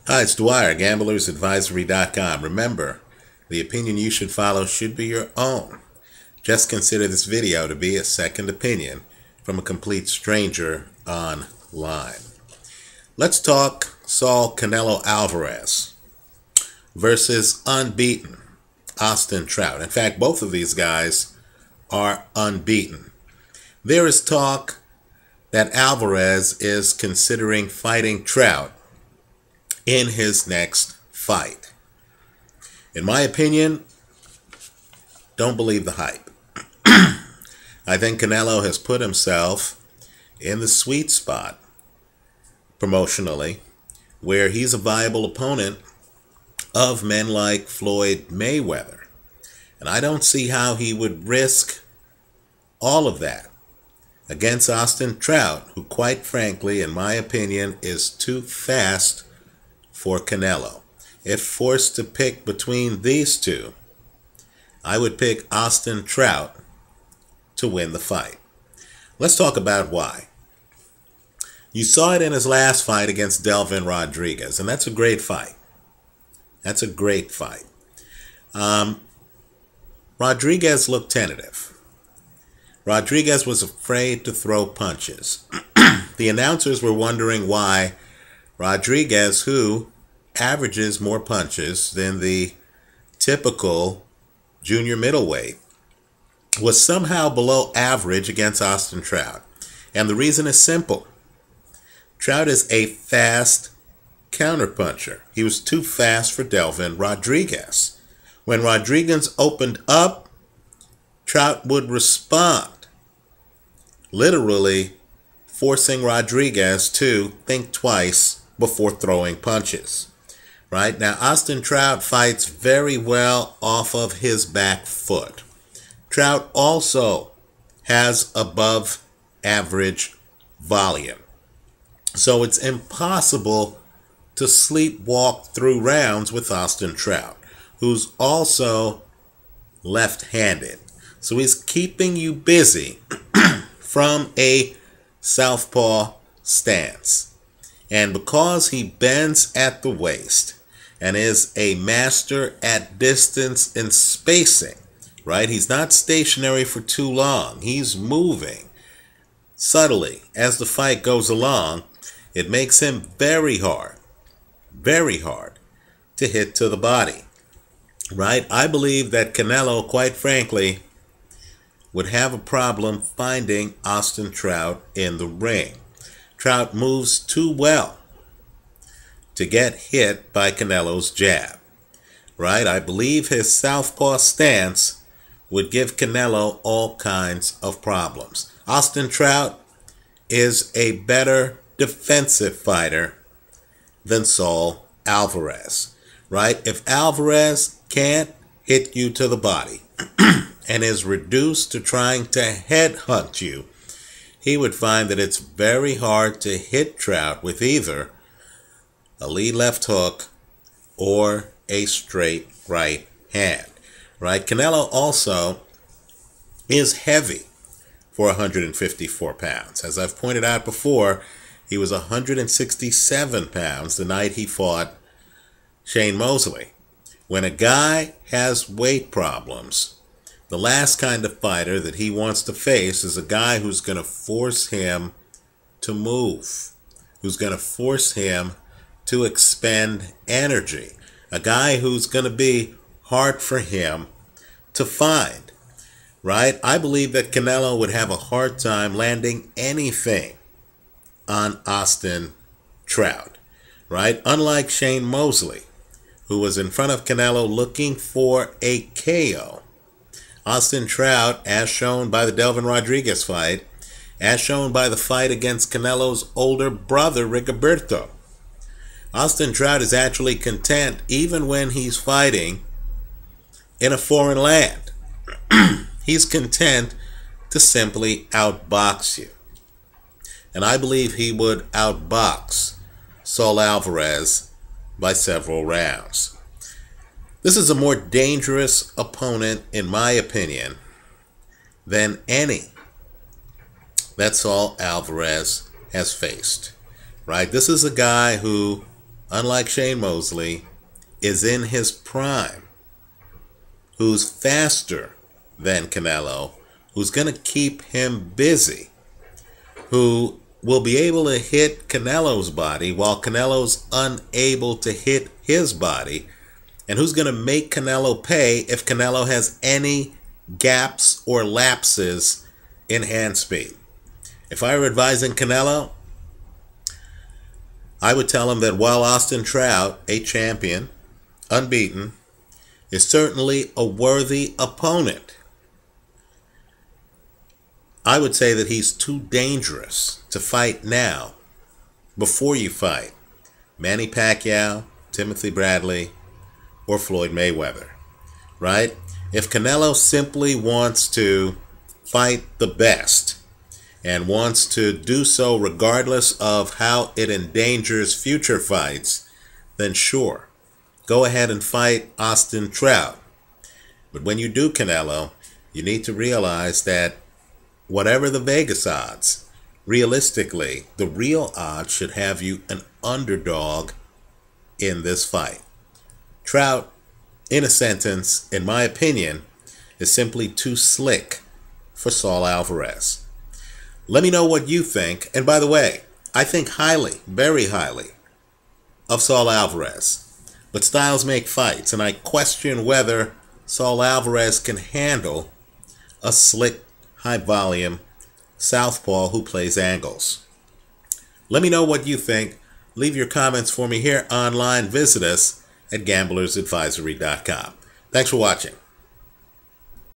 Hi, it's Dwyer, gamblersadvisory.com. Remember, the opinion you should follow should be your own. Just consider this video to be a second opinion from a complete stranger online. Let's talk Saul Canelo Alvarez versus unbeaten Austin Trout. In fact, both of these guys are unbeaten. There is talk that Alvarez is considering fighting Trout in his next fight. In my opinion, don't believe the hype. I think Canelo has put himself in the sweet spot promotionally where he's a viable opponent of men like Floyd Mayweather. And I don't see how he would risk all of that against Austin Trout, who quite frankly, in my opinion, is too fast for Canelo. If forced to pick between these two, I would pick Austin Trout to win the fight. Let's talk about why. You saw it in his last fight against Delvin Rodriguez, and that's a great fight. That's a great fight. Rodriguez looked tentative. Rodriguez was afraid to throw punches. The announcers were wondering why Rodriguez, who averages more punches than the typical junior middleweight, was somehow below average against Austin Trout. And the reason is simple. Trout is a fast counterpuncher. He was too fast for Delvin Rodriguez. When Rodriguez opened up, Trout would respond, literally forcing Rodriguez to think twice before throwing punches. Right? Now, Austin Trout fights very well off of his back foot. Trout also has above average volume. So it's impossible to sleepwalk through rounds with Austin Trout, who's also left-handed. So he's keeping you busy from a southpaw stance. And because he bends at the waist and is a master at distance and spacing, right? He's not stationary for too long. He's moving subtly as the fight goes along. It makes him very hard to hit to the body, right? I believe that Canelo, quite frankly, would have a problem finding Austin Trout in the ring. Trout moves too well to get hit by Canelo's jab, right? I believe his southpaw stance would give Canelo all kinds of problems. Austin Trout is a better defensive fighter than Saul Alvarez, right? If Alvarez can't hit you to the body and is reduced to trying to headhunt you, he would find that it's very hard to hit Trout with either a lead left hook or a straight right hand, right? Canelo also is heavy for 154 pounds. As I've pointed out before, he was 167 pounds the night he fought Shane Mosley. When a guy has weight problems, the last kind of fighter that he wants to face is a guy who's going to force him to move, who's going to force him to expend energy, a guy who's going to be hard for him to find, right? I believe that Canelo would have a hard time landing anything on Austin Trout, right? Unlike Shane Mosley, who was in front of Canelo looking for a KO, Austin Trout, as shown by the Delvin Rodriguez fight, as shown by the fight against Canelo's older brother, Rigoberto, Austin Trout is actually content even when he's fighting in a foreign land. He's content to simply outbox you. And I believe he would outbox Saul Alvarez by several rounds. This is a more dangerous opponent, in my opinion, than any that Saul Alvarez has faced, right? This is a guy who unlike Shane Mosley, is in his prime, who's faster than Canelo, who's going to keep him busy, who will be able to hit Canelo's body while Canelo's unable to hit his body, and who's going to make Canelo pay if Canelo has any gaps or lapses in hand speed. If I were advising Canelo, I would tell him that while Austin Trout, a champion, unbeaten, is certainly a worthy opponent, I would say that he's too dangerous to fight now before you fight Manny Pacquiao, Timothy Bradley, or Floyd Mayweather, right? If Canelo simply wants to fight the best and wants to do so regardless of how it endangers future fights, then sure, go ahead and fight Austin Trout. But when you do, Canelo, you need to realize that whatever the Vegas odds, realistically, the real odds should have you an underdog in this fight. Trout, in a sentence, in my opinion, is simply too slick for Saul Alvarez. Let me know what you think. And by the way, I think highly, very highly, of Saul Alvarez. But styles make fights, and I question whether Saul Alvarez can handle a slick, high-volume southpaw who plays angles. Let me know what you think. Leave your comments for me here online. Visit us at gamblersadvisory.com. Thanks for watching.